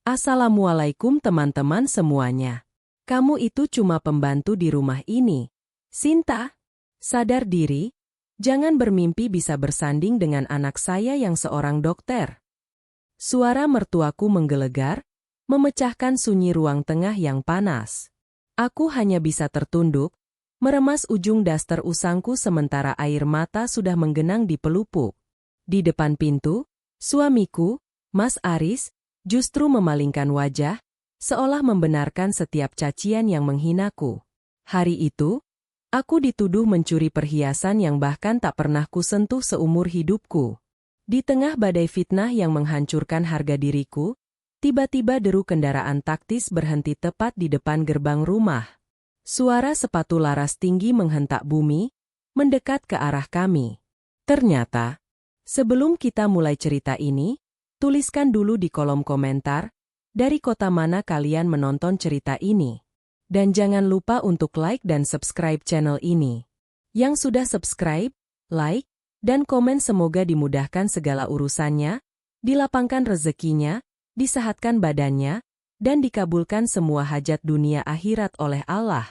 Assalamualaikum teman-teman semuanya. Kamu itu cuma pembantu di rumah ini. Sinta, sadar diri. Jangan bermimpi bisa bersanding dengan anak saya yang seorang dokter. Suara mertuaku menggelegar, memecahkan sunyi ruang tengah yang panas. Aku hanya bisa tertunduk, meremas ujung daster usangku sementara air mata sudah menggenang di pelupuk. Di depan pintu, suamiku, Mas Aris, justru memalingkan wajah, seolah membenarkan setiap cacian yang menghinaku. Hari itu, aku dituduh mencuri perhiasan yang bahkan tak pernah kusentuh seumur hidupku. Di tengah badai fitnah yang menghancurkan harga diriku, tiba-tiba deru kendaraan taktis berhenti tepat di depan gerbang rumah. Suara sepatu laras tinggi menghentak bumi, mendekat ke arah kami. Ternyata, sebelum kita mulai cerita ini, tuliskan dulu di kolom komentar, dari kota mana kalian menonton cerita ini. Dan jangan lupa untuk like dan subscribe channel ini. Yang sudah subscribe, like, dan komen semoga dimudahkan segala urusannya, dilapangkan rezekinya, disehatkan badannya, dan dikabulkan semua hajat dunia akhirat oleh Allah.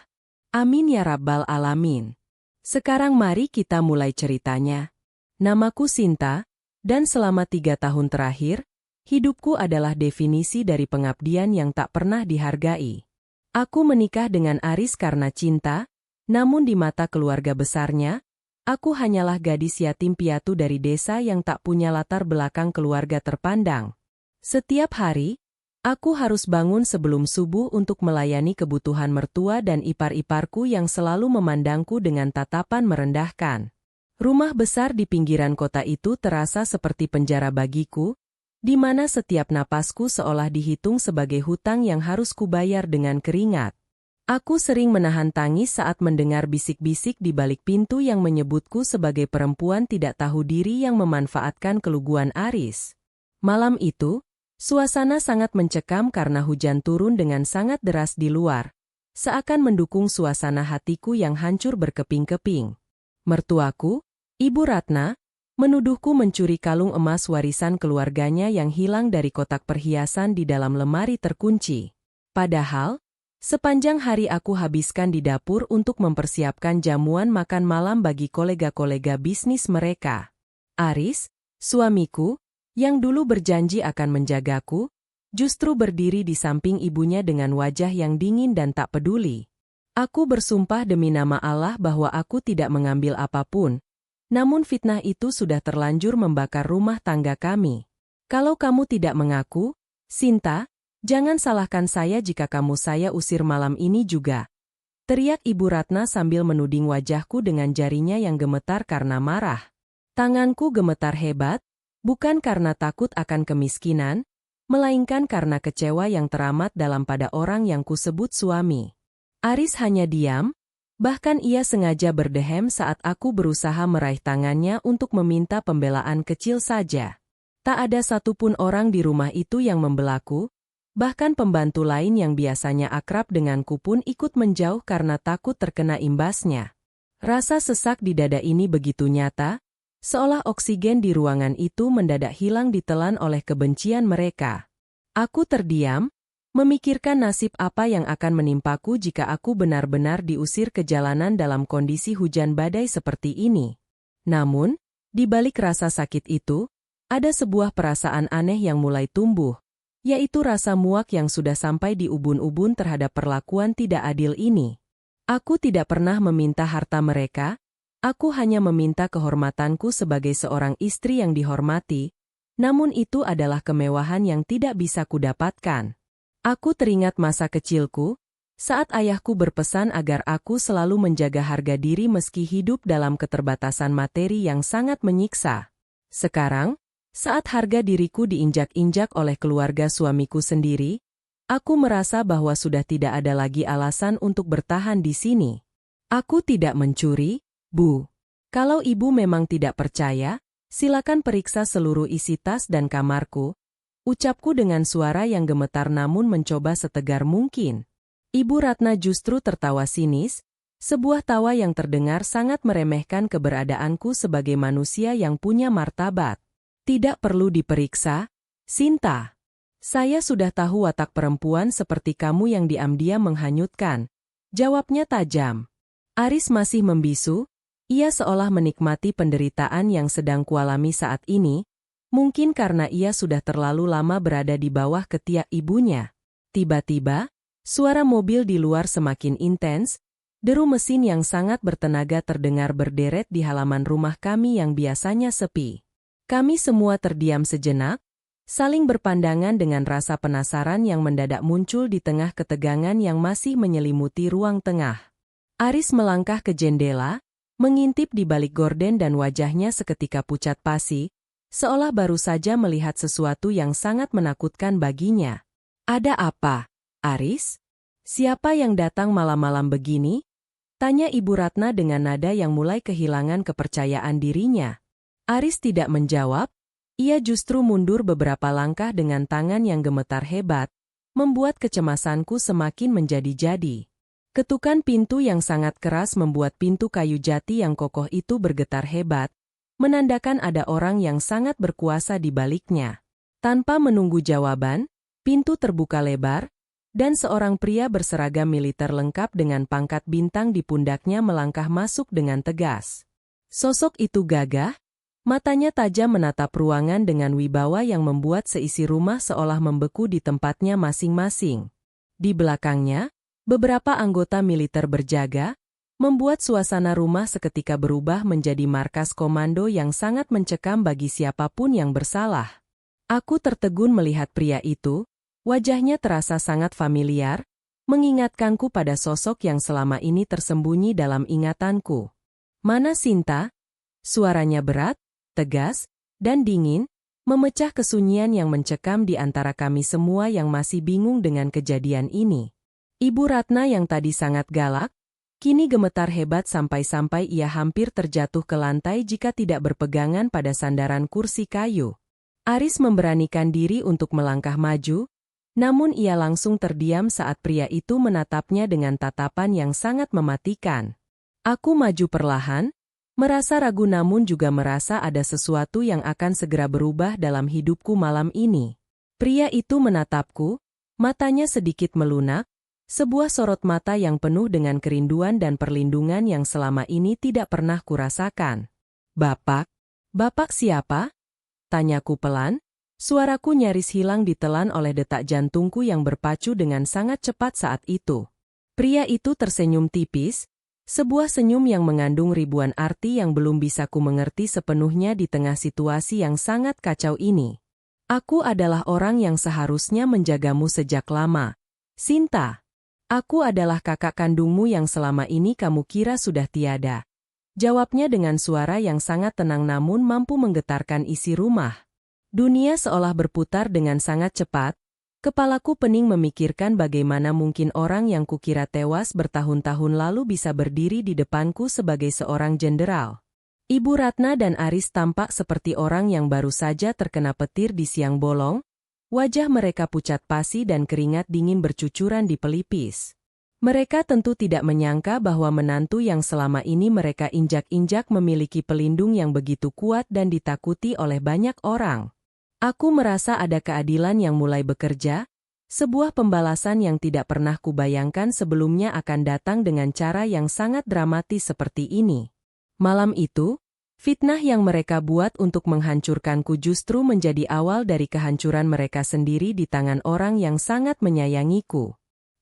Amin ya rabbal alamin. Sekarang mari kita mulai ceritanya. Namaku Sinta, dan selama 3 tahun terakhir, hidupku adalah definisi dari pengabdian yang tak pernah dihargai. Aku menikah dengan Aris karena cinta, namun di mata keluarga besarnya, aku hanyalah gadis yatim piatu dari desa yang tak punya latar belakang keluarga terpandang. Setiap hari, aku harus bangun sebelum subuh untuk melayani kebutuhan mertua dan ipar-iparku yang selalu memandangku dengan tatapan merendahkan. Rumah besar di pinggiran kota itu terasa seperti penjara bagiku, di mana setiap napasku seolah dihitung sebagai hutang yang harus kubayar dengan keringat. Aku sering menahan tangis saat mendengar bisik-bisik di balik pintu yang menyebutku sebagai perempuan tidak tahu diri yang memanfaatkan keluguan Aris. Malam itu, suasana sangat mencekam karena hujan turun dengan sangat deras di luar, seakan mendukung suasana hatiku yang hancur berkeping-keping. Mertuaku, Ibu Ratna, menuduhku mencuri kalung emas warisan keluarganya yang hilang dari kotak perhiasan di dalam lemari terkunci. Padahal, sepanjang hari aku habiskan di dapur untuk mempersiapkan jamuan makan malam bagi kolega-kolega bisnis mereka. Aris, suamiku, yang dulu berjanji akan menjagaku, justru berdiri di samping ibunya dengan wajah yang dingin dan tak peduli. Aku bersumpah demi nama Allah bahwa aku tidak mengambil apapun. Namun fitnah itu sudah terlanjur membakar rumah tangga kami. Kalau kamu tidak mengaku, Sinta, jangan salahkan saya jika kamu saya usir malam ini juga. Teriak Ibu Ratna sambil menuding wajahku dengan jarinya yang gemetar karena marah. Tanganku gemetar hebat, bukan karena takut akan kemiskinan, melainkan karena kecewa yang teramat dalam pada orang yang kusebut suami. Aris hanya diam. Bahkan ia sengaja berdehem saat aku berusaha meraih tangannya untuk meminta pembelaan kecil saja. Tak ada satupun orang di rumah itu yang membelaku, bahkan pembantu lain yang biasanya akrab denganku pun ikut menjauh karena takut terkena imbasnya. Rasa sesak di dada ini begitu nyata, seolah oksigen di ruangan itu mendadak hilang ditelan oleh kebencian mereka. Aku terdiam, memikirkan nasib apa yang akan menimpaku jika aku benar-benar diusir ke jalanan dalam kondisi hujan badai seperti ini. Namun, di balik rasa sakit itu, ada sebuah perasaan aneh yang mulai tumbuh, yaitu rasa muak yang sudah sampai di ubun-ubun terhadap perlakuan tidak adil ini. Aku tidak pernah meminta harta mereka, aku hanya meminta kehormatanku sebagai seorang istri yang dihormati, namun itu adalah kemewahan yang tidak bisa kudapatkan. Aku teringat masa kecilku, saat ayahku berpesan agar aku selalu menjaga harga diri meski hidup dalam keterbatasan materi yang sangat menyiksa. Sekarang, saat harga diriku diinjak-injak oleh keluarga suamiku sendiri, aku merasa bahwa sudah tidak ada lagi alasan untuk bertahan di sini. Aku tidak mencuri, Bu. Kalau ibu memang tidak percaya, silakan periksa seluruh isi tas dan kamarku. Ucapku dengan suara yang gemetar namun mencoba setegar mungkin. Ibu Ratna justru tertawa sinis, sebuah tawa yang terdengar sangat meremehkan keberadaanku sebagai manusia yang punya martabat. Tidak perlu diperiksa, Sinta. Saya sudah tahu watak perempuan seperti kamu yang diam-diam menghanyutkan. Jawabnya tajam. Aris masih membisu. Ia seolah menikmati penderitaan yang sedang kualami saat ini, mungkin karena ia sudah terlalu lama berada di bawah ketiak ibunya. Tiba-tiba, suara mobil di luar semakin intens, deru mesin yang sangat bertenaga terdengar berderet di halaman rumah kami yang biasanya sepi. Kami semua terdiam sejenak, saling berpandangan dengan rasa penasaran yang mendadak muncul di tengah ketegangan yang masih menyelimuti ruang tengah. Aris melangkah ke jendela, mengintip di balik gorden dan wajahnya seketika pucat pasi, seolah baru saja melihat sesuatu yang sangat menakutkan baginya. Ada apa, Aris? Siapa yang datang malam-malam begini? Tanya Ibu Ratna dengan nada yang mulai kehilangan kepercayaan dirinya. Aris tidak menjawab, ia justru mundur beberapa langkah dengan tangan yang gemetar hebat, membuat kecemasanku semakin menjadi-jadi. Ketukan pintu yang sangat keras membuat pintu kayu jati yang kokoh itu bergetar hebat, menandakan ada orang yang sangat berkuasa di baliknya. Tanpa menunggu jawaban, pintu terbuka lebar, dan seorang pria berseragam militer lengkap dengan pangkat bintang di pundaknya melangkah masuk dengan tegas. Sosok itu gagah, matanya tajam menatap ruangan dengan wibawa yang membuat seisi rumah seolah membeku di tempatnya masing-masing. Di belakangnya, beberapa anggota militer berjaga, membuat suasana rumah seketika berubah menjadi markas komando yang sangat mencekam bagi siapapun yang bersalah. Aku tertegun melihat pria itu, wajahnya terasa sangat familiar, mengingatkanku pada sosok yang selama ini tersembunyi dalam ingatanku. Mana Sinta? Suaranya berat, tegas, dan dingin, memecah kesunyian yang mencekam di antara kami semua yang masih bingung dengan kejadian ini. Ibu Ratna yang tadi sangat galak, kini gemetar hebat sampai-sampai ia hampir terjatuh ke lantai jika tidak berpegangan pada sandaran kursi kayu. Aris memberanikan diri untuk melangkah maju, namun ia langsung terdiam saat pria itu menatapnya dengan tatapan yang sangat mematikan. Aku maju perlahan, merasa ragu namun juga merasa ada sesuatu yang akan segera berubah dalam hidupku malam ini. Pria itu menatapku, matanya sedikit melunak, sebuah sorot mata yang penuh dengan kerinduan dan perlindungan yang selama ini tidak pernah kurasakan. Bapak? Bapak siapa? Tanyaku pelan, suaraku nyaris hilang ditelan oleh detak jantungku yang berpacu dengan sangat cepat saat itu. Pria itu tersenyum tipis, sebuah senyum yang mengandung ribuan arti yang belum bisa ku mengerti sepenuhnya di tengah situasi yang sangat kacau ini. Aku adalah orang yang seharusnya menjagamu sejak lama. Sinta. Aku adalah kakak kandungmu yang selama ini kamu kira sudah tiada. Jawabnya dengan suara yang sangat tenang namun mampu menggetarkan isi rumah. Dunia seolah berputar dengan sangat cepat. Kepalaku pening memikirkan bagaimana mungkin orang yang kukira tewas bertahun-tahun lalu bisa berdiri di depanku sebagai seorang jenderal. Ibu Ratna dan Aris tampak seperti orang yang baru saja terkena petir di siang bolong. Wajah mereka pucat pasi dan keringat dingin bercucuran di pelipis. Mereka tentu tidak menyangka bahwa menantu yang selama ini mereka injak-injak memiliki pelindung yang begitu kuat dan ditakuti oleh banyak orang. Aku merasa ada keadilan yang mulai bekerja, sebuah pembalasan yang tidak pernah kubayangkan sebelumnya akan datang dengan cara yang sangat dramatis seperti ini. Malam itu, fitnah yang mereka buat untuk menghancurkanku justru menjadi awal dari kehancuran mereka sendiri di tangan orang yang sangat menyayangiku.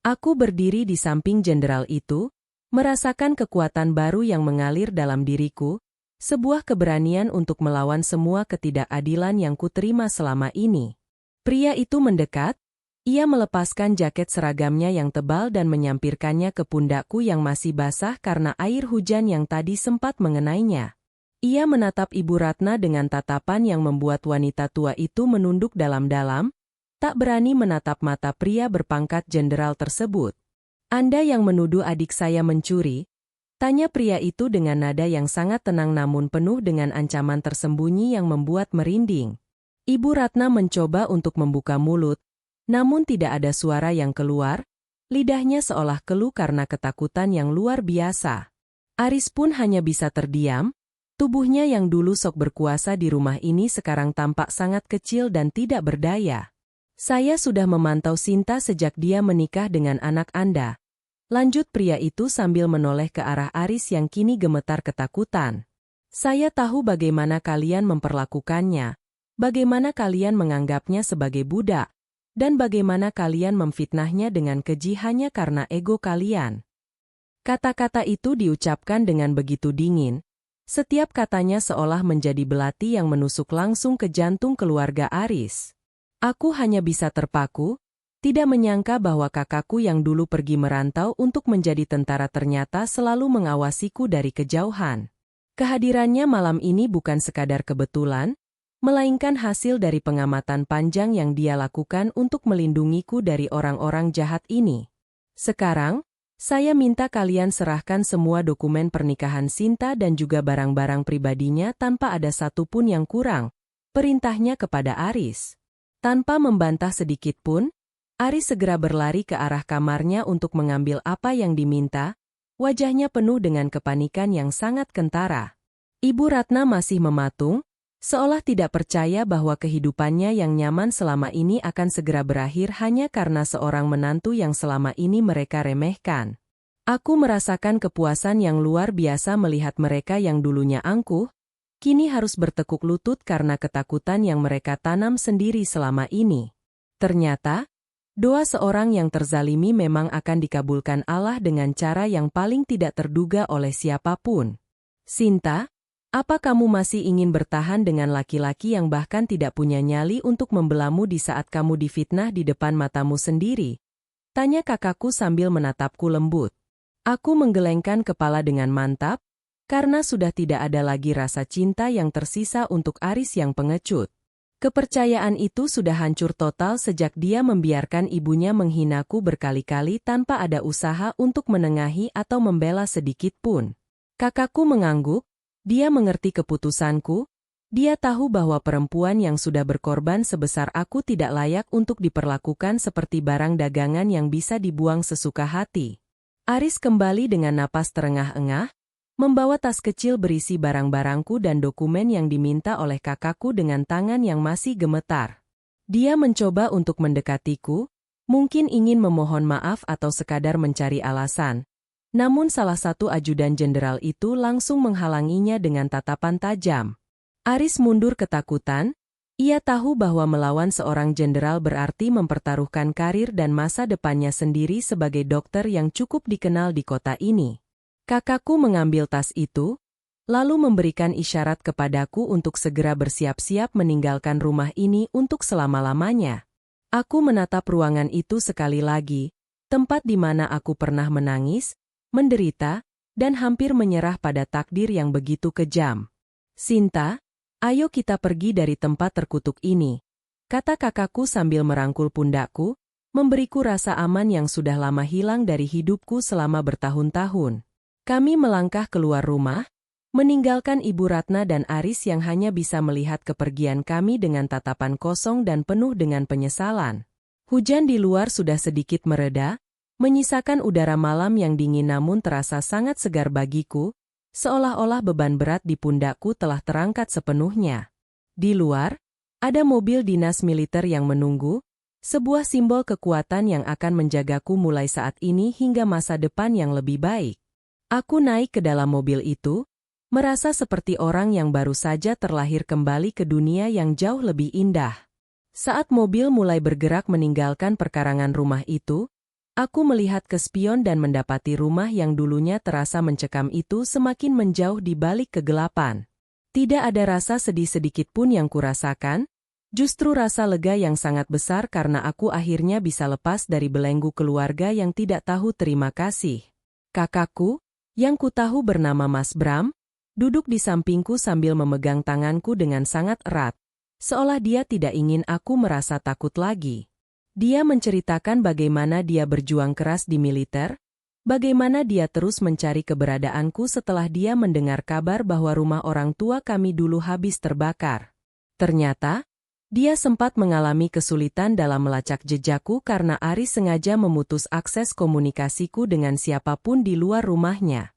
Aku berdiri di samping jenderal itu, merasakan kekuatan baru yang mengalir dalam diriku, sebuah keberanian untuk melawan semua ketidakadilan yang kuterima selama ini. Pria itu mendekat, ia melepaskan jaket seragamnya yang tebal dan menyampirkannya ke pundakku yang masih basah karena air hujan yang tadi sempat mengenainya. Ia menatap Ibu Ratna dengan tatapan yang membuat wanita tua itu menunduk dalam-dalam, tak berani menatap mata pria berpangkat jenderal tersebut. Anda yang menuduh adik saya mencuri? Tanya pria itu dengan nada yang sangat tenang namun penuh dengan ancaman tersembunyi yang membuat merinding. Ibu Ratna mencoba untuk membuka mulut, namun tidak ada suara yang keluar, lidahnya seolah keluh karena ketakutan yang luar biasa. Aris pun hanya bisa terdiam. Tubuhnya yang dulu sok berkuasa di rumah ini sekarang tampak sangat kecil dan tidak berdaya. Saya sudah memantau Sinta sejak dia menikah dengan anak Anda. Lanjut pria itu sambil menoleh ke arah Aris yang kini gemetar ketakutan. Saya tahu bagaimana kalian memperlakukannya, bagaimana kalian menganggapnya sebagai budak, dan bagaimana kalian memfitnahnya dengan keji hanya karena ego kalian. Kata-kata itu diucapkan dengan begitu dingin. Setiap katanya seolah menjadi belati yang menusuk langsung ke jantung keluarga Aris. Aku hanya bisa terpaku, tidak menyangka bahwa kakakku yang dulu pergi merantau untuk menjadi tentara ternyata selalu mengawasiku dari kejauhan. Kehadirannya malam ini bukan sekadar kebetulan, melainkan hasil dari pengamatan panjang yang dia lakukan untuk melindungiku dari orang-orang jahat ini. Sekarang, saya minta kalian serahkan semua dokumen pernikahan Sinta dan juga barang-barang pribadinya tanpa ada satupun yang kurang, perintahnya kepada Aris. Tanpa membantah sedikit pun, Aris segera berlari ke arah kamarnya untuk mengambil apa yang diminta, wajahnya penuh dengan kepanikan yang sangat kentara. Ibu Ratna masih mematung, seolah tidak percaya bahwa kehidupannya yang nyaman selama ini akan segera berakhir hanya karena seorang menantu yang selama ini mereka remehkan. Aku merasakan kepuasan yang luar biasa melihat mereka yang dulunya angkuh, kini harus bertekuk lutut karena ketakutan yang mereka tanam sendiri selama ini. Ternyata, doa seorang yang terzalimi memang akan dikabulkan Allah dengan cara yang paling tidak terduga oleh siapapun. Sinta, apa kamu masih ingin bertahan dengan laki-laki yang bahkan tidak punya nyali untuk membelamu di saat kamu difitnah di depan matamu sendiri? Tanya kakakku sambil menatapku lembut. Aku menggelengkan kepala dengan mantap, karena sudah tidak ada lagi rasa cinta yang tersisa untuk Aris yang pengecut. Kepercayaan itu sudah hancur total sejak dia membiarkan ibunya menghinaku berkali-kali tanpa ada usaha untuk menengahi atau membela sedikit pun. Kakakku mengangguk, dia mengerti keputusanku, dia tahu bahwa perempuan yang sudah berkorban sebesar aku tidak layak untuk diperlakukan seperti barang dagangan yang bisa dibuang sesuka hati. Aris kembali dengan napas terengah-engah, membawa tas kecil berisi barang-barangku dan dokumen yang diminta oleh kakakku dengan tangan yang masih gemetar. Dia mencoba untuk mendekatiku, mungkin ingin memohon maaf atau sekadar mencari alasan. Namun salah satu ajudan jenderal itu langsung menghalanginya dengan tatapan tajam. Aris mundur ketakutan, ia tahu bahwa melawan seorang jenderal berarti mempertaruhkan karir dan masa depannya sendiri sebagai dokter yang cukup dikenal di kota ini. Kakakku mengambil tas itu, lalu memberikan isyarat kepadaku untuk segera bersiap-siap meninggalkan rumah ini untuk selama-lamanya. Aku menatap ruangan itu sekali lagi, tempat di mana aku pernah menangis, menderita, dan hampir menyerah pada takdir yang begitu kejam. Sinta, ayo kita pergi dari tempat terkutuk ini, kata kakakku sambil merangkul pundakku, memberiku rasa aman yang sudah lama hilang dari hidupku selama bertahun-tahun. Kami melangkah keluar rumah, meninggalkan Ibu Ratna dan Aris yang hanya bisa melihat kepergian kami dengan tatapan kosong dan penuh dengan penyesalan. Hujan di luar sudah sedikit mereda, menyisakan udara malam yang dingin namun terasa sangat segar bagiku, seolah-olah beban berat di pundakku telah terangkat sepenuhnya. Di luar, ada mobil dinas militer yang menunggu, sebuah simbol kekuatan yang akan menjagaku mulai saat ini hingga masa depan yang lebih baik. Aku naik ke dalam mobil itu, merasa seperti orang yang baru saja terlahir kembali ke dunia yang jauh lebih indah. Saat mobil mulai bergerak meninggalkan perkarangan rumah itu, aku melihat ke spion dan mendapati rumah yang dulunya terasa mencekam itu semakin menjauh di balik kegelapan. Tidak ada rasa sedih sedikit pun yang kurasakan, justru rasa lega yang sangat besar karena aku akhirnya bisa lepas dari belenggu keluarga yang tidak tahu terima kasih. Kakakku, yang kutahu bernama Mas Bram, duduk di sampingku sambil memegang tanganku dengan sangat erat, seolah dia tidak ingin aku merasa takut lagi. Dia menceritakan bagaimana dia berjuang keras di militer, bagaimana dia terus mencari keberadaanku setelah dia mendengar kabar bahwa rumah orang tua kami dulu habis terbakar. Ternyata, dia sempat mengalami kesulitan dalam melacak jejakku karena Aris sengaja memutus akses komunikasiku dengan siapapun di luar rumahnya.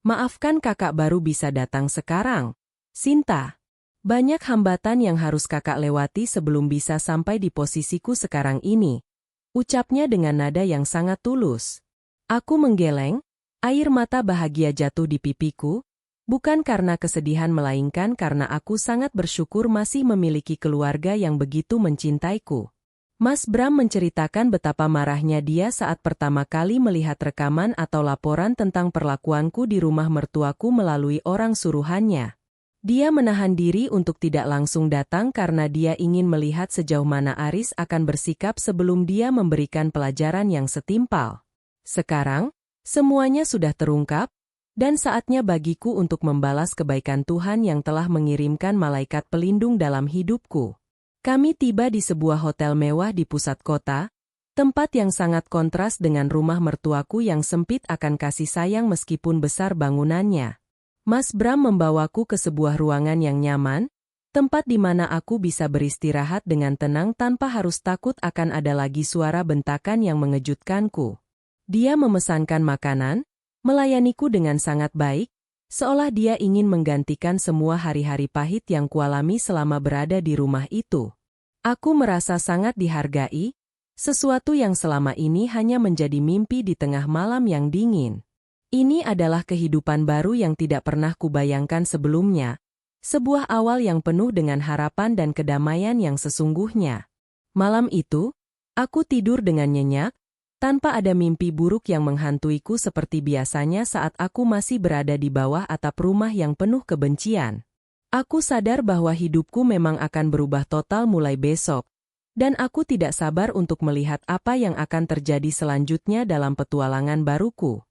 Maafkan kakak baru bisa datang sekarang, Sinta. Banyak hambatan yang harus kakak lewati sebelum bisa sampai di posisiku sekarang ini. Ucapnya dengan nada yang sangat tulus. Aku menggeleng, air mata bahagia jatuh di pipiku, bukan karena kesedihan melainkan karena aku sangat bersyukur masih memiliki keluarga yang begitu mencintaiku. Mas Bram menceritakan betapa marahnya dia saat pertama kali melihat rekaman atau laporan tentang perlakuanku di rumah mertuaku melalui orang suruhannya. Dia menahan diri untuk tidak langsung datang karena dia ingin melihat sejauh mana Aris akan bersikap sebelum dia memberikan pelajaran yang setimpal. Sekarang, semuanya sudah terungkap, dan saatnya bagiku untuk membalas kebaikan Tuhan yang telah mengirimkan malaikat pelindung dalam hidupku. Kami tiba di sebuah hotel mewah di pusat kota, tempat yang sangat kontras dengan rumah mertuaku yang sempit akan kasih sayang meskipun besar bangunannya. Mas Bram membawaku ke sebuah ruangan yang nyaman, tempat di mana aku bisa beristirahat dengan tenang tanpa harus takut akan ada lagi suara bentakan yang mengejutkanku. Dia memesankan makanan, melayaniku dengan sangat baik, seolah dia ingin menggantikan semua hari-hari pahit yang kualami selama berada di rumah itu. Aku merasa sangat dihargai, sesuatu yang selama ini hanya menjadi mimpi di tengah malam yang dingin. Ini adalah kehidupan baru yang tidak pernah kubayangkan sebelumnya, sebuah awal yang penuh dengan harapan dan kedamaian yang sesungguhnya. Malam itu, aku tidur dengan nyenyak, tanpa ada mimpi buruk yang menghantuiku seperti biasanya saat aku masih berada di bawah atap rumah yang penuh kebencian. Aku sadar bahwa hidupku memang akan berubah total mulai besok, dan aku tidak sabar untuk melihat apa yang akan terjadi selanjutnya dalam petualangan baruku.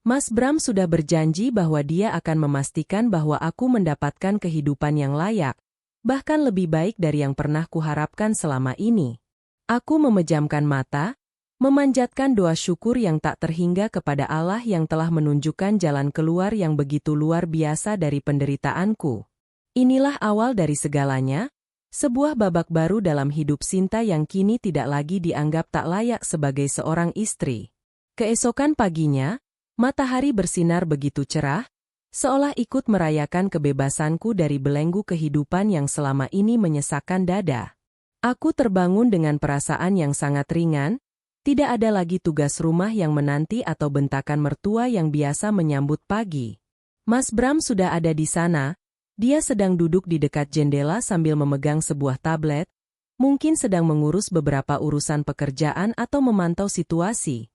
Mas Bram sudah berjanji bahwa dia akan memastikan bahwa aku mendapatkan kehidupan yang layak, bahkan lebih baik dari yang pernah kuharapkan selama ini. Aku memejamkan mata, memanjatkan doa syukur yang tak terhingga kepada Allah yang telah menunjukkan jalan keluar yang begitu luar biasa dari penderitaanku. Inilah awal dari segalanya, sebuah babak baru dalam hidup Sinta yang kini tidak lagi dianggap tak layak sebagai seorang istri. Keesokan paginya, matahari bersinar begitu cerah, seolah ikut merayakan kebebasanku dari belenggu kehidupan yang selama ini menyesakkan dada. Aku terbangun dengan perasaan yang sangat ringan, tidak ada lagi tugas rumah yang menanti atau bentakan mertua yang biasa menyambut pagi. Mas Bram sudah ada di sana, dia sedang duduk di dekat jendela sambil memegang sebuah tablet, mungkin sedang mengurus beberapa urusan pekerjaan atau memantau situasi.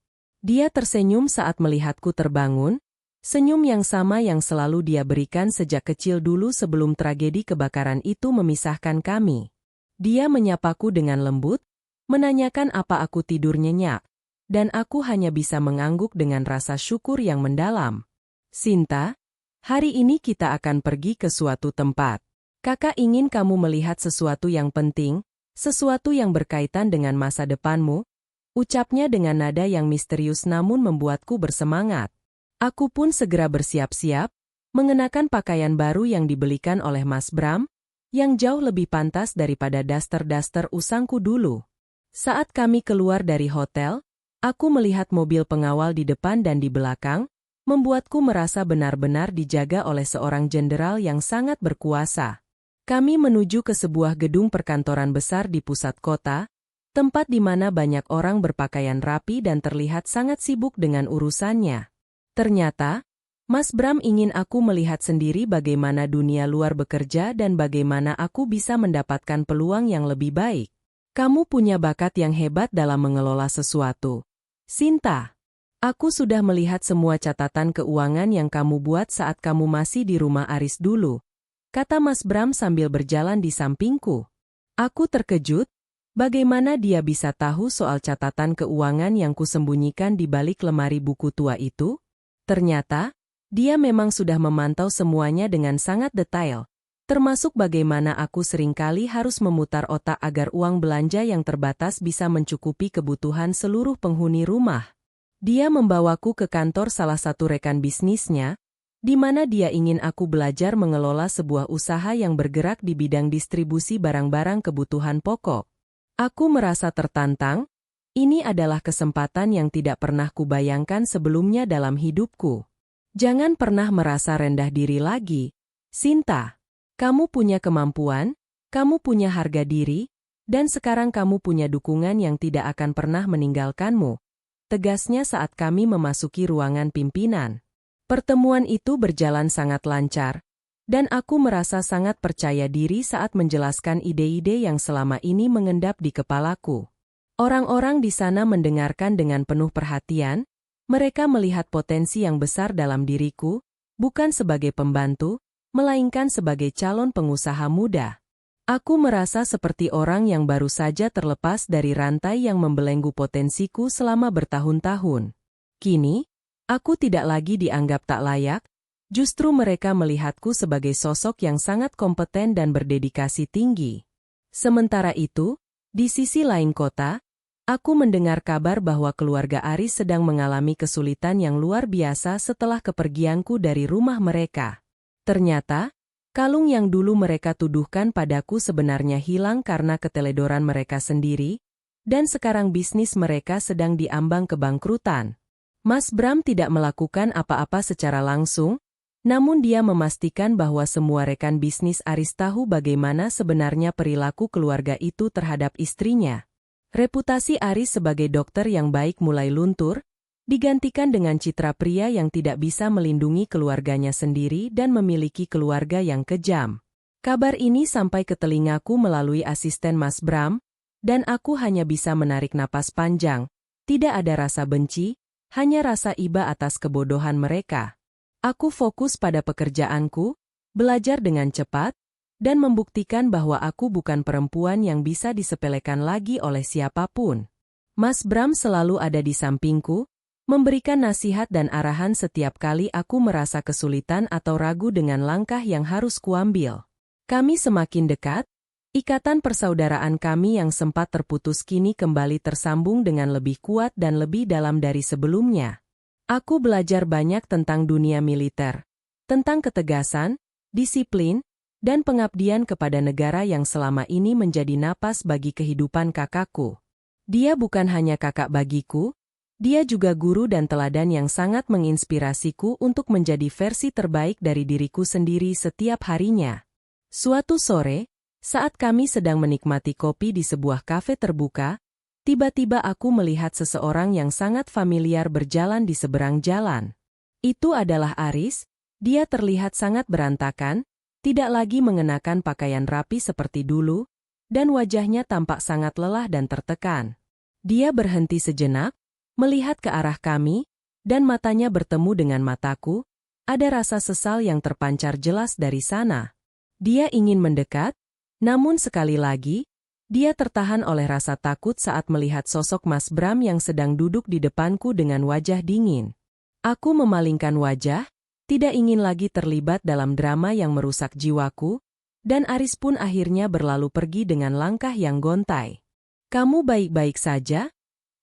Dia tersenyum saat melihatku terbangun, senyum yang sama yang selalu dia berikan sejak kecil dulu sebelum tragedi kebakaran itu memisahkan kami. Dia menyapaku dengan lembut, menanyakan apa aku tidur nyenyak, dan aku hanya bisa mengangguk dengan rasa syukur yang mendalam. Sinta, hari ini kita akan pergi ke suatu tempat. Kakak ingin kamu melihat sesuatu yang penting, sesuatu yang berkaitan dengan masa depanmu, ucapnya dengan nada yang misterius namun membuatku bersemangat. Aku pun segera bersiap-siap, mengenakan pakaian baru yang dibelikan oleh Mas Bram, yang jauh lebih pantas daripada daster-daster usangku dulu. Saat kami keluar dari hotel, aku melihat mobil pengawal di depan dan di belakang, membuatku merasa benar-benar dijaga oleh seorang jenderal yang sangat berkuasa. Kami menuju ke sebuah gedung perkantoran besar di pusat kota, tempat di mana banyak orang berpakaian rapi dan terlihat sangat sibuk dengan urusannya. Ternyata, Mas Bram ingin aku melihat sendiri bagaimana dunia luar bekerja dan bagaimana aku bisa mendapatkan peluang yang lebih baik. Kamu punya bakat yang hebat dalam mengelola sesuatu, Sinta. Aku sudah melihat semua catatan keuangan yang kamu buat saat kamu masih di rumah Aris dulu, kata Mas Bram sambil berjalan di sampingku. Aku terkejut, bagaimana dia bisa tahu soal catatan keuangan yang kusembunyikan di balik lemari buku tua itu? Ternyata, dia memang sudah memantau semuanya dengan sangat detail, termasuk bagaimana aku seringkali harus memutar otak agar uang belanja yang terbatas bisa mencukupi kebutuhan seluruh penghuni rumah. Dia membawaku ke kantor salah satu rekan bisnisnya, di mana dia ingin aku belajar mengelola sebuah usaha yang bergerak di bidang distribusi barang-barang kebutuhan pokok. Aku merasa tertantang, ini adalah kesempatan yang tidak pernah kubayangkan sebelumnya dalam hidupku. Jangan pernah merasa rendah diri lagi, Sinta. Kamu punya kemampuan, kamu punya harga diri, dan sekarang kamu punya dukungan yang tidak akan pernah meninggalkanmu. Tegasnya saat kami memasuki ruangan pimpinan. Pertemuan itu berjalan sangat lancar, dan aku merasa sangat percaya diri saat menjelaskan ide-ide yang selama ini mengendap di kepalaku. Orang-orang di sana mendengarkan dengan penuh perhatian, mereka melihat potensi yang besar dalam diriku, bukan sebagai pembantu, melainkan sebagai calon pengusaha muda. Aku merasa seperti orang yang baru saja terlepas dari rantai yang membelenggu potensiku selama bertahun-tahun. Kini, aku tidak lagi dianggap tak layak, justru mereka melihatku sebagai sosok yang sangat kompeten dan berdedikasi tinggi. Sementara itu, di sisi lain kota, aku mendengar kabar bahwa keluarga Aris sedang mengalami kesulitan yang luar biasa setelah kepergianku dari rumah mereka. Ternyata, kalung yang dulu mereka tuduhkan padaku sebenarnya hilang karena keteledoran mereka sendiri, dan sekarang bisnis mereka sedang diambang kebangkrutan. Mas Bram tidak melakukan apa-apa secara langsung, namun dia memastikan bahwa semua rekan bisnis Aris tahu bagaimana sebenarnya perilaku keluarga itu terhadap istrinya. Reputasi Aris sebagai dokter yang baik mulai luntur, digantikan dengan citra pria yang tidak bisa melindungi keluarganya sendiri dan memiliki keluarga yang kejam. Kabar ini sampai ke telingaku melalui asisten Mas Bram, dan aku hanya bisa menarik napas panjang. Tidak ada rasa benci, hanya rasa iba atas kebodohan mereka. Aku fokus pada pekerjaanku, belajar dengan cepat, dan membuktikan bahwa aku bukan perempuan yang bisa disepelekan lagi oleh siapapun. Mas Bram selalu ada di sampingku, memberikan nasihat dan arahan setiap kali aku merasa kesulitan atau ragu dengan langkah yang harus kuambil. Kami semakin dekat, ikatan persaudaraan kami yang sempat terputus kini kembali tersambung dengan lebih kuat dan lebih dalam dari sebelumnya. Aku belajar banyak tentang dunia militer, tentang ketegasan, disiplin, dan pengabdian kepada negara yang selama ini menjadi napas bagi kehidupan kakakku. Dia bukan hanya kakak bagiku, dia juga guru dan teladan yang sangat menginspirasiku untuk menjadi versi terbaik dari diriku sendiri setiap harinya. Suatu sore, saat kami sedang menikmati kopi di sebuah kafe terbuka, tiba-tiba aku melihat seseorang yang sangat familiar berjalan di seberang jalan. Itu adalah Aris, dia terlihat sangat berantakan, tidak lagi mengenakan pakaian rapi seperti dulu, dan wajahnya tampak sangat lelah dan tertekan. Dia berhenti sejenak, melihat ke arah kami, dan matanya bertemu dengan mataku, ada rasa sesal yang terpancar jelas dari sana. Dia ingin mendekat, namun sekali lagi, dia tertahan oleh rasa takut saat melihat sosok Mas Bram yang sedang duduk di depanku dengan wajah dingin. Aku memalingkan wajah, tidak ingin lagi terlibat dalam drama yang merusak jiwaku, dan Aris pun akhirnya berlalu pergi dengan langkah yang gontai. "Kamu baik-baik saja?"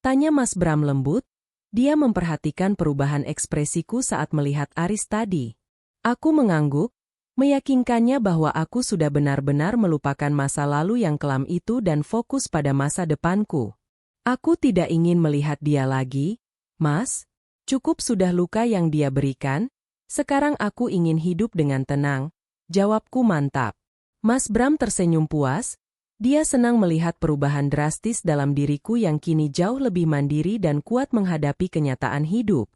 tanya Mas Bram lembut. Dia memperhatikan perubahan ekspresiku saat melihat Aris tadi. Aku mengangguk, meyakinkannya bahwa aku sudah benar-benar melupakan masa lalu yang kelam itu dan fokus pada masa depanku. "Aku tidak ingin melihat dia lagi, Mas. Cukup sudah luka yang dia berikan. Sekarang aku ingin hidup dengan tenang," jawabku mantap. Mas Bram tersenyum puas. Dia senang melihat perubahan drastis dalam diriku yang kini jauh lebih mandiri dan kuat menghadapi kenyataan hidup.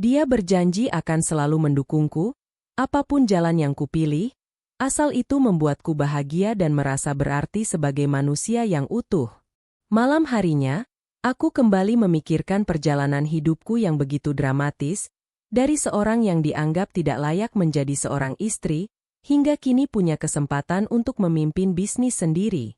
Dia berjanji akan selalu mendukungku, apapun jalan yang kupilih, asal itu membuatku bahagia dan merasa berarti sebagai manusia yang utuh. Malam harinya, aku kembali memikirkan perjalanan hidupku yang begitu dramatis, dari seorang yang dianggap tidak layak menjadi seorang istri, hingga kini punya kesempatan untuk memimpin bisnis sendiri.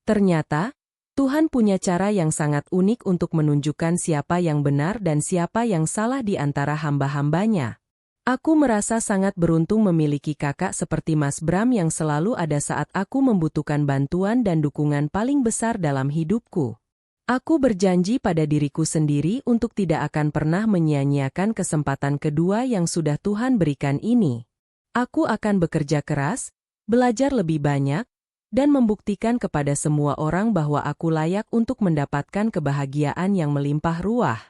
Ternyata, Tuhan punya cara yang sangat unik untuk menunjukkan siapa yang benar dan siapa yang salah di antara hamba-hambanya. Aku merasa sangat beruntung memiliki kakak seperti Mas Bram yang selalu ada saat aku membutuhkan bantuan dan dukungan paling besar dalam hidupku. Aku berjanji pada diriku sendiri untuk tidak akan pernah menyia-nyiakan kesempatan kedua yang sudah Tuhan berikan ini. Aku akan bekerja keras, belajar lebih banyak, dan membuktikan kepada semua orang bahwa aku layak untuk mendapatkan kebahagiaan yang melimpah ruah.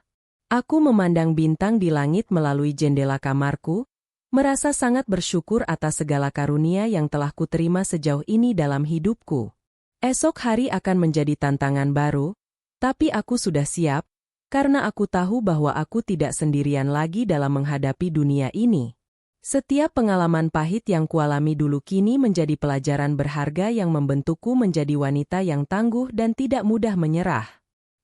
Aku memandang bintang di langit melalui jendela kamarku, merasa sangat bersyukur atas segala karunia yang telah kuterima sejauh ini dalam hidupku. Esok hari akan menjadi tantangan baru, tapi aku sudah siap, karena aku tahu bahwa aku tidak sendirian lagi dalam menghadapi dunia ini. Setiap pengalaman pahit yang kualami dulu kini menjadi pelajaran berharga yang membentukku menjadi wanita yang tangguh dan tidak mudah menyerah.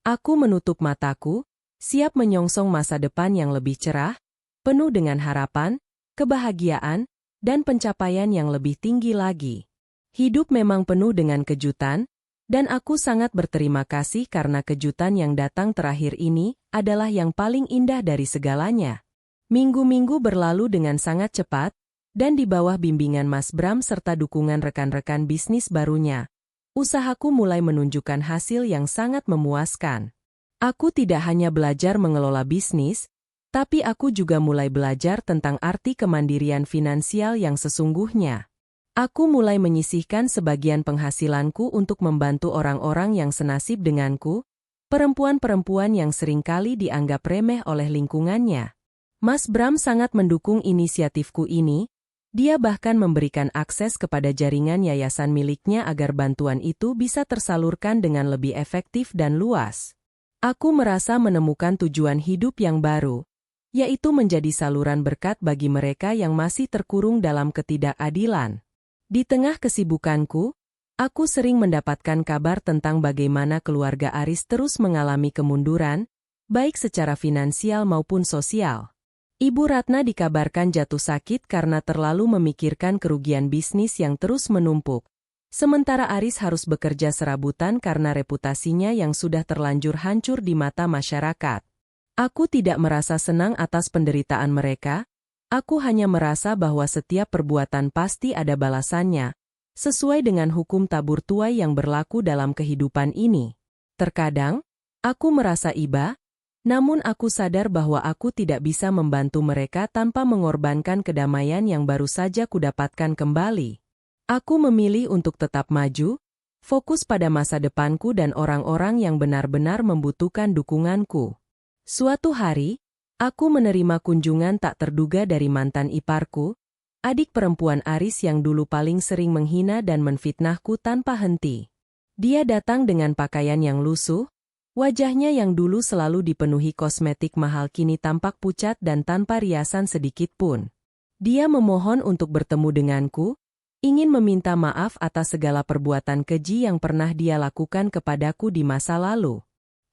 Aku menutup mataku, siap menyongsong masa depan yang lebih cerah, penuh dengan harapan, kebahagiaan, dan pencapaian yang lebih tinggi lagi. Hidup memang penuh dengan kejutan, dan aku sangat berterima kasih karena kejutan yang datang terakhir ini adalah yang paling indah dari segalanya. Minggu-minggu berlalu dengan sangat cepat, dan di bawah bimbingan Mas Bram serta dukungan rekan-rekan bisnis barunya, usahaku mulai menunjukkan hasil yang sangat memuaskan. Aku tidak hanya belajar mengelola bisnis, tapi aku juga mulai belajar tentang arti kemandirian finansial yang sesungguhnya. Aku mulai menyisihkan sebagian penghasilanku untuk membantu orang-orang yang senasib denganku, perempuan-perempuan yang seringkali dianggap remeh oleh lingkungannya. Mas Bram sangat mendukung inisiatifku ini, dia bahkan memberikan akses kepada jaringan yayasan miliknya agar bantuan itu bisa tersalurkan dengan lebih efektif dan luas. Aku merasa menemukan tujuan hidup yang baru, yaitu menjadi saluran berkat bagi mereka yang masih terkurung dalam ketidakadilan. Di tengah kesibukanku, aku sering mendapatkan kabar tentang bagaimana keluarga Aris terus mengalami kemunduran, baik secara finansial maupun sosial. Ibu Ratna dikabarkan jatuh sakit karena terlalu memikirkan kerugian bisnis yang terus menumpuk. Sementara Aris harus bekerja serabutan karena reputasinya yang sudah terlanjur hancur di mata masyarakat. Aku tidak merasa senang atas penderitaan mereka, aku hanya merasa bahwa setiap perbuatan pasti ada balasannya, sesuai dengan hukum tabur tuai yang berlaku dalam kehidupan ini. Terkadang, aku merasa iba, namun aku sadar bahwa aku tidak bisa membantu mereka tanpa mengorbankan kedamaian yang baru saja kudapatkan kembali. Aku memilih untuk tetap maju, fokus pada masa depanku dan orang-orang yang benar-benar membutuhkan dukunganku. Suatu hari, aku menerima kunjungan tak terduga dari mantan iparku, adik perempuan Aris yang dulu paling sering menghina dan menfitnahku tanpa henti. Dia datang dengan pakaian yang lusuh, wajahnya yang dulu selalu dipenuhi kosmetik mahal kini tampak pucat dan tanpa riasan sedikit pun. Dia memohon untuk bertemu denganku, ingin meminta maaf atas segala perbuatan keji yang pernah dia lakukan kepadaku di masa lalu.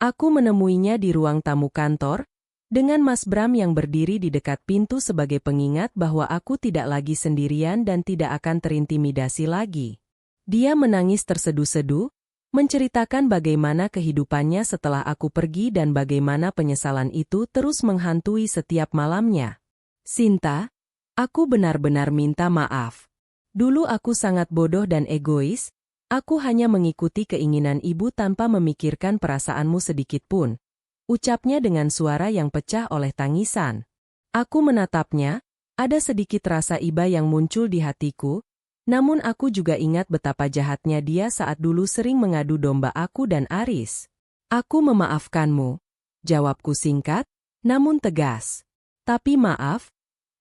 Aku menemuinya di ruang tamu kantor, dengan Mas Bram yang berdiri di dekat pintu sebagai pengingat bahwa aku tidak lagi sendirian dan tidak akan terintimidasi lagi. Dia menangis terseduh-seduh, menceritakan bagaimana kehidupannya setelah aku pergi dan bagaimana penyesalan itu terus menghantui setiap malamnya. Sinta, aku benar-benar minta maaf. Dulu aku sangat bodoh dan egois, aku hanya mengikuti keinginan ibu tanpa memikirkan perasaanmu sedikit pun. Ucapnya dengan suara yang pecah oleh tangisan. Aku menatapnya, ada sedikit rasa iba yang muncul di hatiku, namun aku juga ingat betapa jahatnya dia saat dulu sering mengadu domba aku dan Aris. Aku memaafkanmu, jawabku singkat, namun tegas. Tapi maaf,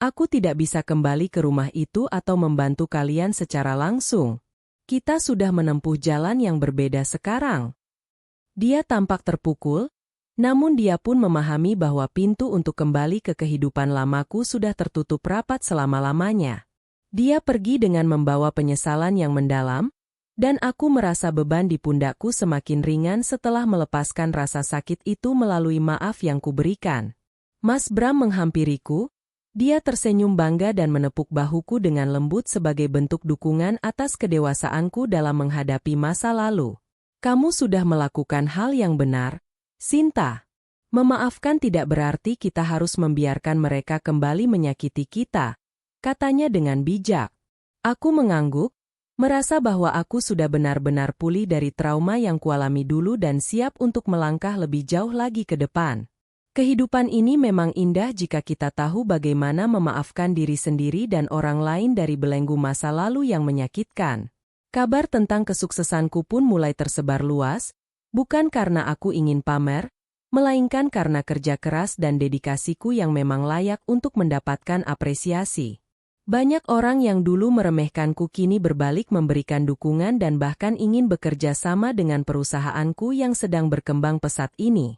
aku tidak bisa kembali ke rumah itu atau membantu kalian secara langsung. Kita sudah menempuh jalan yang berbeda sekarang. Dia tampak terpukul, namun dia pun memahami bahwa pintu untuk kembali ke kehidupan lamaku sudah tertutup rapat selama-lamanya. Dia pergi dengan membawa penyesalan yang mendalam, dan aku merasa beban di pundakku semakin ringan setelah melepaskan rasa sakit itu melalui maaf yang kuberikan. Mas Bram menghampiriku, dia tersenyum bangga dan menepuk bahuku dengan lembut sebagai bentuk dukungan atas kedewasaanku dalam menghadapi masa lalu. Kamu sudah melakukan hal yang benar, Sinta. Memaafkan tidak berarti kita harus membiarkan mereka kembali menyakiti kita, katanya dengan bijak. Aku mengangguk, merasa bahwa aku sudah benar-benar pulih dari trauma yang kualami dulu dan siap untuk melangkah lebih jauh lagi ke depan. Kehidupan ini memang indah jika kita tahu bagaimana memaafkan diri sendiri dan orang lain dari belenggu masa lalu yang menyakitkan. Kabar tentang kesuksesanku pun mulai tersebar luas, bukan karena aku ingin pamer, melainkan karena kerja keras dan dedikasiku yang memang layak untuk mendapatkan apresiasi. Banyak orang yang dulu meremehkanku kini berbalik memberikan dukungan dan bahkan ingin bekerja sama dengan perusahaanku yang sedang berkembang pesat ini.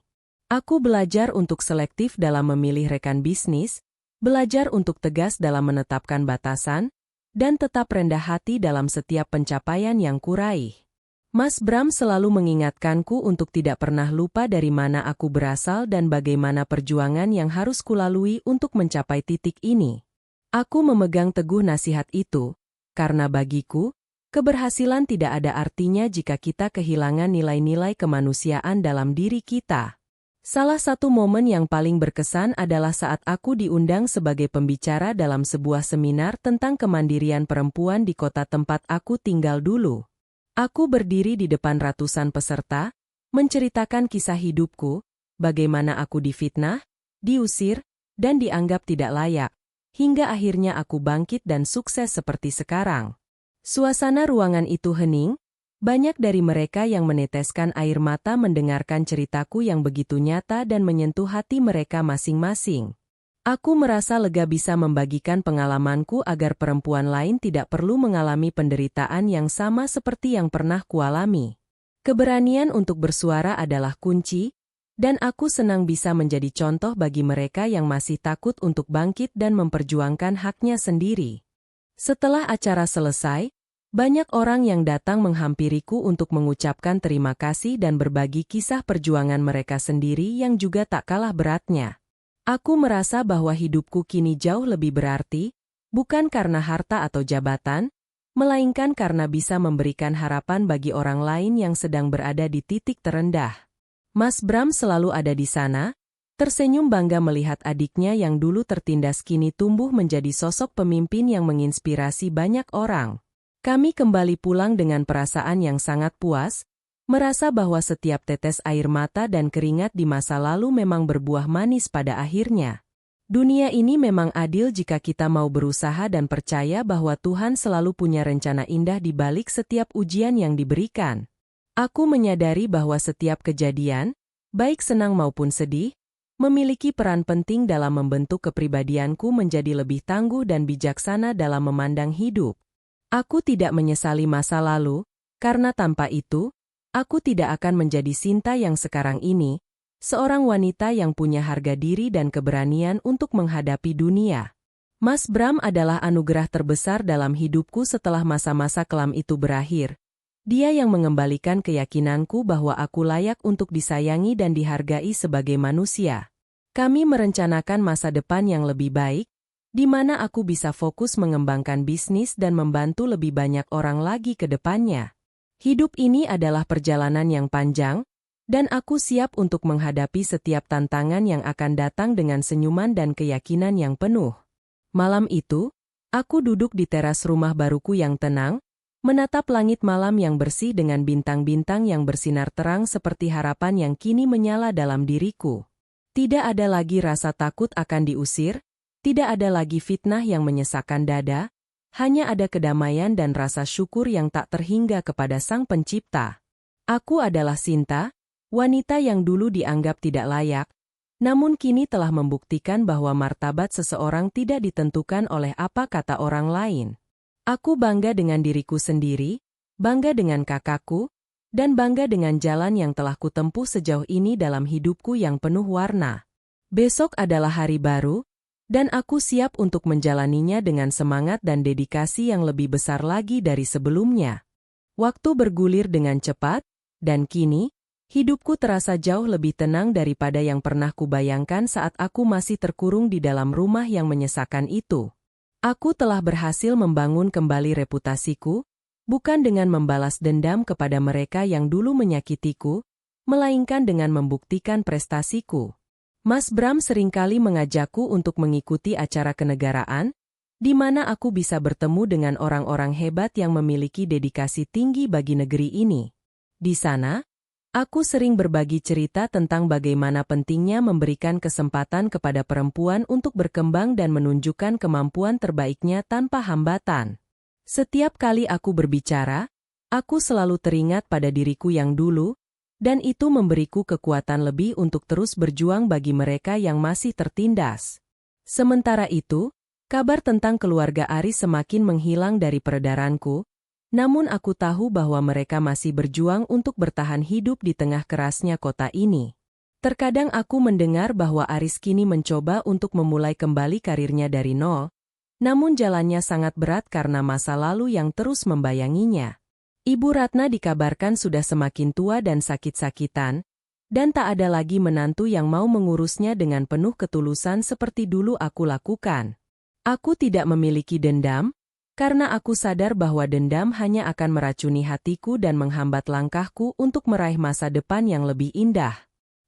Aku belajar untuk selektif dalam memilih rekan bisnis, belajar untuk tegas dalam menetapkan batasan, dan tetap rendah hati dalam setiap pencapaian yang kuraih. Mas Bram selalu mengingatkanku untuk tidak pernah lupa dari mana aku berasal dan bagaimana perjuangan yang harus kulalui untuk mencapai titik ini. Aku memegang teguh nasihat itu, karena bagiku, keberhasilan tidak ada artinya jika kita kehilangan nilai-nilai kemanusiaan dalam diri kita. Salah satu momen yang paling berkesan adalah saat aku diundang sebagai pembicara dalam sebuah seminar tentang kemandirian perempuan di kota tempat aku tinggal dulu. Aku berdiri di depan ratusan peserta, menceritakan kisah hidupku, bagaimana aku difitnah, diusir, dan dianggap tidak layak, hingga akhirnya aku bangkit dan sukses seperti sekarang. Suasana ruangan itu hening, banyak dari mereka yang meneteskan air mata mendengarkan ceritaku yang begitu nyata dan menyentuh hati mereka masing-masing. Aku merasa lega bisa membagikan pengalamanku agar perempuan lain tidak perlu mengalami penderitaan yang sama seperti yang pernah kualami. Keberanian untuk bersuara adalah kunci, dan aku senang bisa menjadi contoh bagi mereka yang masih takut untuk bangkit dan memperjuangkan haknya sendiri. Setelah acara selesai, banyak orang yang datang menghampiriku untuk mengucapkan terima kasih dan berbagi kisah perjuangan mereka sendiri yang juga tak kalah beratnya. Aku merasa bahwa hidupku kini jauh lebih berarti, bukan karena harta atau jabatan, melainkan karena bisa memberikan harapan bagi orang lain yang sedang berada di titik terendah. Mas Bram selalu ada di sana, tersenyum bangga melihat adiknya yang dulu tertindas kini tumbuh menjadi sosok pemimpin yang menginspirasi banyak orang. Kami kembali pulang dengan perasaan yang sangat puas, merasa bahwa setiap tetes air mata dan keringat di masa lalu memang berbuah manis pada akhirnya. Dunia ini memang adil jika kita mau berusaha dan percaya bahwa Tuhan selalu punya rencana indah di balik setiap ujian yang diberikan. Aku menyadari bahwa setiap kejadian, baik senang maupun sedih, memiliki peran penting dalam membentuk kepribadianku menjadi lebih tangguh dan bijaksana dalam memandang hidup. Aku tidak menyesali masa lalu, karena tanpa itu, aku tidak akan menjadi Sinta yang sekarang ini, seorang wanita yang punya harga diri dan keberanian untuk menghadapi dunia. Mas Bram adalah anugerah terbesar dalam hidupku setelah masa-masa kelam itu berakhir. Dia yang mengembalikan keyakinanku bahwa aku layak untuk disayangi dan dihargai sebagai manusia. Kami merencanakan masa depan yang lebih baik, di mana aku bisa fokus mengembangkan bisnis dan membantu lebih banyak orang lagi ke depannya. Hidup ini adalah perjalanan yang panjang, dan aku siap untuk menghadapi setiap tantangan yang akan datang dengan senyuman dan keyakinan yang penuh. Malam itu, aku duduk di teras rumah baruku yang tenang, menatap langit malam yang bersih dengan bintang-bintang yang bersinar terang seperti harapan yang kini menyala dalam diriku. Tidak ada lagi rasa takut akan diusir, tidak ada lagi fitnah yang menyesakkan dada, hanya ada kedamaian dan rasa syukur yang tak terhingga kepada Sang Pencipta. Aku adalah Sinta, wanita yang dulu dianggap tidak layak, namun kini telah membuktikan bahwa martabat seseorang tidak ditentukan oleh apa kata orang lain. Aku bangga dengan diriku sendiri, bangga dengan kakakku, dan bangga dengan jalan yang telah kutempuh sejauh ini dalam hidupku yang penuh warna. Besok adalah hari baru, dan aku siap untuk menjalaninya dengan semangat dan dedikasi yang lebih besar lagi dari sebelumnya. Waktu bergulir dengan cepat, dan kini, hidupku terasa jauh lebih tenang daripada yang pernah kubayangkan saat aku masih terkurung di dalam rumah yang menyesakan itu. Aku telah berhasil membangun kembali reputasiku, bukan dengan membalas dendam kepada mereka yang dulu menyakitiku, melainkan dengan membuktikan prestasiku. Mas Bram seringkali mengajakku untuk mengikuti acara kenegaraan, di mana aku bisa bertemu dengan orang-orang hebat yang memiliki dedikasi tinggi bagi negeri ini. Di sana, aku sering berbagi cerita tentang bagaimana pentingnya memberikan kesempatan kepada perempuan untuk berkembang dan menunjukkan kemampuan terbaiknya tanpa hambatan. Setiap kali aku berbicara, aku selalu teringat pada diriku yang dulu, dan itu memberiku kekuatan lebih untuk terus berjuang bagi mereka yang masih tertindas. Sementara itu, Kabar tentang keluarga Aris semakin menghilang dari peredaranku, namun aku tahu bahwa mereka masih berjuang untuk bertahan hidup di tengah kerasnya kota ini. Terkadang aku mendengar bahwa Aris kini mencoba untuk memulai kembali karirnya dari nol, namun jalannya sangat berat karena masa lalu yang terus membayanginya. Ibu Ratna dikabarkan sudah semakin tua dan sakit-sakitan, dan tak ada lagi menantu yang mau mengurusnya dengan penuh ketulusan seperti dulu aku lakukan. Aku tidak memiliki dendam, karena aku sadar bahwa dendam hanya akan meracuni hatiku dan menghambat langkahku untuk meraih masa depan yang lebih indah.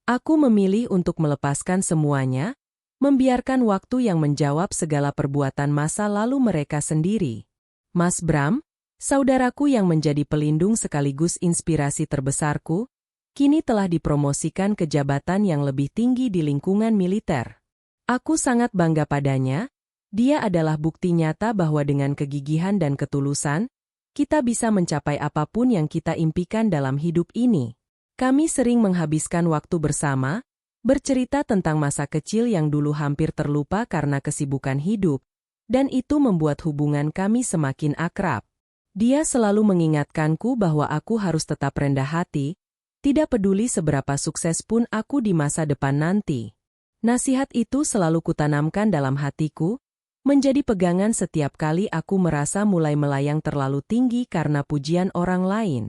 Aku memilih untuk melepaskan semuanya, membiarkan waktu yang menjawab segala perbuatan masa lalu mereka sendiri. Mas Bram, saudaraku yang menjadi pelindung sekaligus inspirasi terbesarku, kini telah dipromosikan ke jabatan yang lebih tinggi di lingkungan militer. Aku sangat bangga padanya. Dia adalah bukti nyata bahwa dengan kegigihan dan ketulusan, kita bisa mencapai apapun yang kita impikan dalam hidup ini. Kami sering menghabiskan waktu bersama, bercerita tentang masa kecil yang dulu hampir terlupa karena kesibukan hidup, dan itu membuat hubungan kami semakin akrab. Dia selalu mengingatkanku bahwa aku harus tetap rendah hati, tidak peduli seberapa sukses pun aku di masa depan nanti. Nasihat itu selalu kutanamkan dalam hatiku, menjadi pegangan setiap kali aku merasa mulai melayang terlalu tinggi karena pujian orang lain.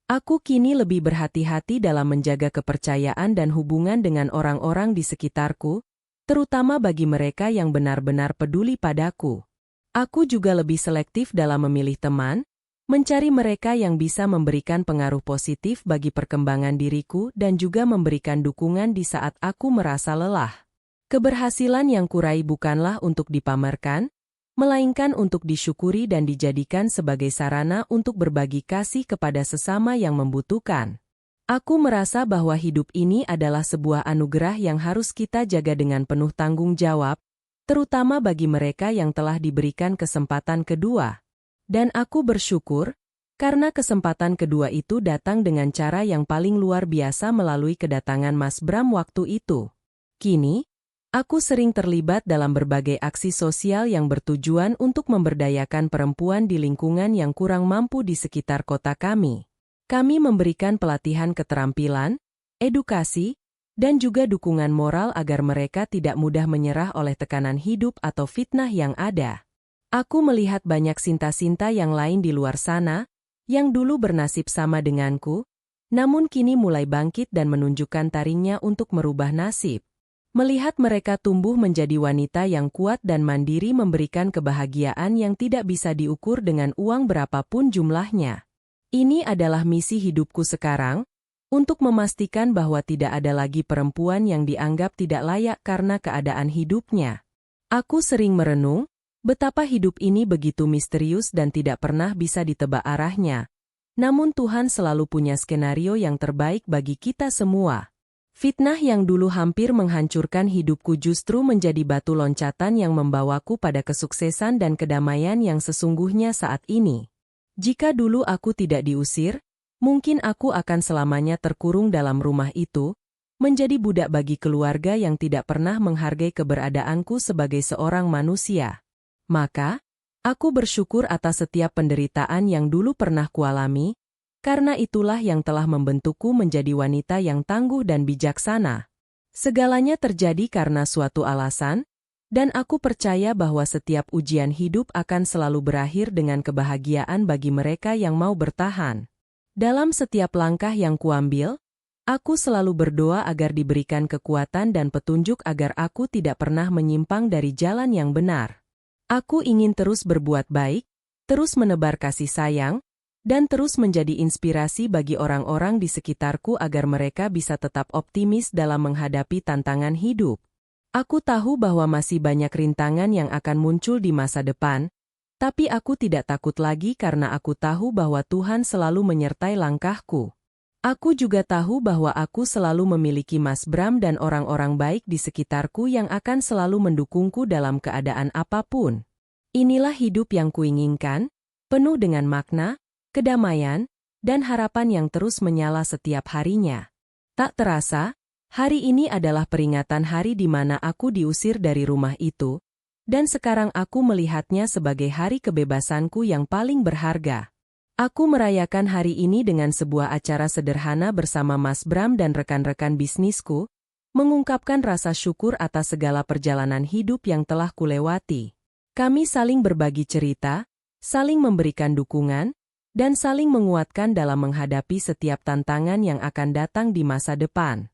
Aku kini lebih berhati-hati dalam menjaga kepercayaan dan hubungan dengan orang-orang di sekitarku, terutama bagi mereka yang benar-benar peduli padaku. Aku juga lebih selektif dalam memilih teman, mencari mereka yang bisa memberikan pengaruh positif bagi perkembangan diriku dan juga memberikan dukungan di saat aku merasa lelah. Keberhasilan yang kurai bukanlah untuk dipamerkan, melainkan untuk disyukuri dan dijadikan sebagai sarana untuk berbagi kasih kepada sesama yang membutuhkan. Aku merasa bahwa hidup ini adalah sebuah anugerah yang harus kita jaga dengan penuh tanggung jawab, terutama bagi mereka yang telah diberikan kesempatan kedua. Dan aku bersyukur, karena kesempatan kedua itu datang dengan cara yang paling luar biasa melalui kedatangan Mas Bram waktu itu. Kini, aku sering terlibat dalam berbagai aksi sosial yang bertujuan untuk memberdayakan perempuan di lingkungan yang kurang mampu di sekitar kota kami. Kami memberikan pelatihan keterampilan, edukasi, dan juga dukungan moral agar mereka tidak mudah menyerah oleh tekanan hidup atau fitnah yang ada. Aku melihat banyak sinta-sinta yang lain di luar sana, yang dulu bernasib sama denganku, namun kini mulai bangkit dan menunjukkan taringnya untuk merubah nasib. Melihat mereka tumbuh menjadi wanita yang kuat dan mandiri memberikan kebahagiaan yang tidak bisa diukur dengan uang berapapun jumlahnya. Ini adalah misi hidupku sekarang, untuk memastikan bahwa tidak ada lagi perempuan yang dianggap tidak layak karena keadaan hidupnya. Aku sering merenung, betapa hidup ini begitu misterius dan tidak pernah bisa ditebak arahnya. Namun Tuhan selalu punya skenario yang terbaik bagi kita semua. Fitnah yang dulu hampir menghancurkan hidupku justru menjadi batu loncatan yang membawaku pada kesuksesan dan kedamaian yang sesungguhnya saat ini. Jika dulu aku tidak diusir, mungkin aku akan selamanya terkurung dalam rumah itu, menjadi budak bagi keluarga yang tidak pernah menghargai keberadaanku sebagai seorang manusia. Maka, aku bersyukur atas setiap penderitaan yang dulu pernah kualami, karena itulah yang telah membentukku menjadi wanita yang tangguh dan bijaksana. Segalanya terjadi karena suatu alasan, dan aku percaya bahwa setiap ujian hidup akan selalu berakhir dengan kebahagiaan bagi mereka yang mau bertahan. Dalam setiap langkah yang kuambil, aku selalu berdoa agar diberikan kekuatan dan petunjuk agar aku tidak pernah menyimpang dari jalan yang benar. Aku ingin terus berbuat baik, terus menebar kasih sayang, dan terus menjadi inspirasi bagi orang-orang di sekitarku agar mereka bisa tetap optimis dalam menghadapi tantangan hidup. Aku tahu bahwa masih banyak rintangan yang akan muncul di masa depan, tapi aku tidak takut lagi karena aku tahu bahwa Tuhan selalu menyertai langkahku. Aku juga tahu bahwa aku selalu memiliki Mas Bram dan orang-orang baik di sekitarku yang akan selalu mendukungku dalam keadaan apapun. Inilah hidup yang kuinginkan, penuh dengan makna, kedamaian, dan harapan yang terus menyala setiap harinya. Tak terasa, hari ini adalah peringatan hari di mana aku diusir dari rumah itu, Dan sekarang aku melihatnya sebagai hari kebebasanku yang paling berharga. Aku merayakan hari ini dengan sebuah acara sederhana bersama Mas Bram dan rekan-rekan bisnisku, mengungkapkan rasa syukur atas segala perjalanan hidup yang telah kulewati. Kami saling berbagi cerita, saling memberikan dukungan, dan saling menguatkan dalam menghadapi setiap tantangan yang akan datang di masa depan.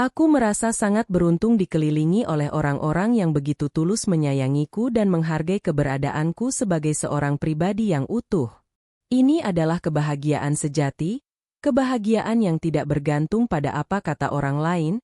Aku merasa sangat beruntung dikelilingi oleh orang-orang yang begitu tulus menyayangiku dan menghargai keberadaanku sebagai seorang pribadi yang utuh. Ini adalah kebahagiaan sejati, kebahagiaan yang tidak bergantung pada apa kata orang lain,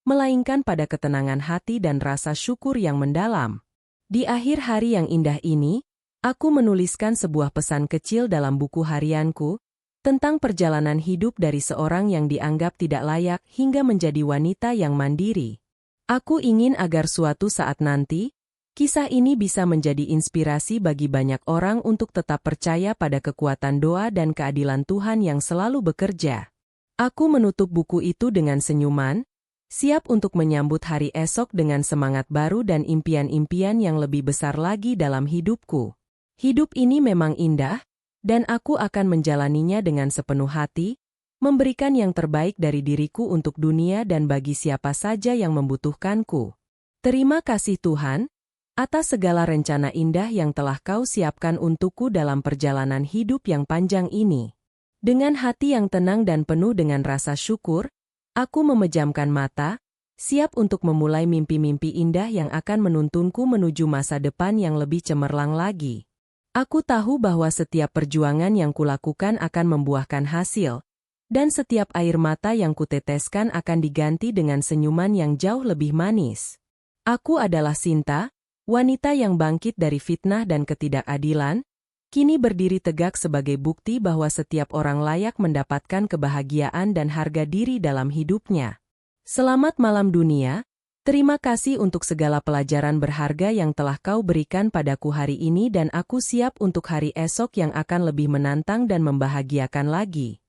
melainkan pada ketenangan hati dan rasa syukur yang mendalam. Di akhir hari yang indah ini, aku menuliskan sebuah pesan kecil dalam buku harianku, tentang perjalanan hidup dari seorang yang dianggap tidak layak hingga menjadi wanita yang mandiri. Aku ingin agar suatu saat nanti, kisah ini bisa menjadi inspirasi bagi banyak orang untuk tetap percaya pada kekuatan doa dan keadilan Tuhan yang selalu bekerja. Aku menutup buku itu dengan senyuman, siap untuk menyambut hari esok dengan semangat baru dan impian-impian yang lebih besar lagi dalam hidupku. Hidup ini memang indah, dan aku akan menjalaninya dengan sepenuh hati, memberikan yang terbaik dari diriku untuk dunia dan bagi siapa saja yang membutuhkanku. Terima kasih Tuhan, atas segala rencana indah yang telah Kau siapkan untukku dalam perjalanan hidup yang panjang ini. Dengan hati yang tenang dan penuh dengan rasa syukur, aku memejamkan mata, siap untuk memulai mimpi-mimpi indah yang akan menuntunku menuju masa depan yang lebih cemerlang lagi. Aku tahu bahwa setiap perjuangan yang kulakukan akan membuahkan hasil, dan setiap air mata yang kuteteskan akan diganti dengan senyuman yang jauh lebih manis. Aku adalah Sinta, wanita yang bangkit dari fitnah dan ketidakadilan, kini berdiri tegak sebagai bukti bahwa setiap orang layak mendapatkan kebahagiaan dan harga diri dalam hidupnya. Selamat malam dunia. Terima kasih untuk segala pelajaran berharga yang telah Kau berikan padaku hari ini dan aku siap untuk hari esok yang akan lebih menantang dan membahagiakan lagi.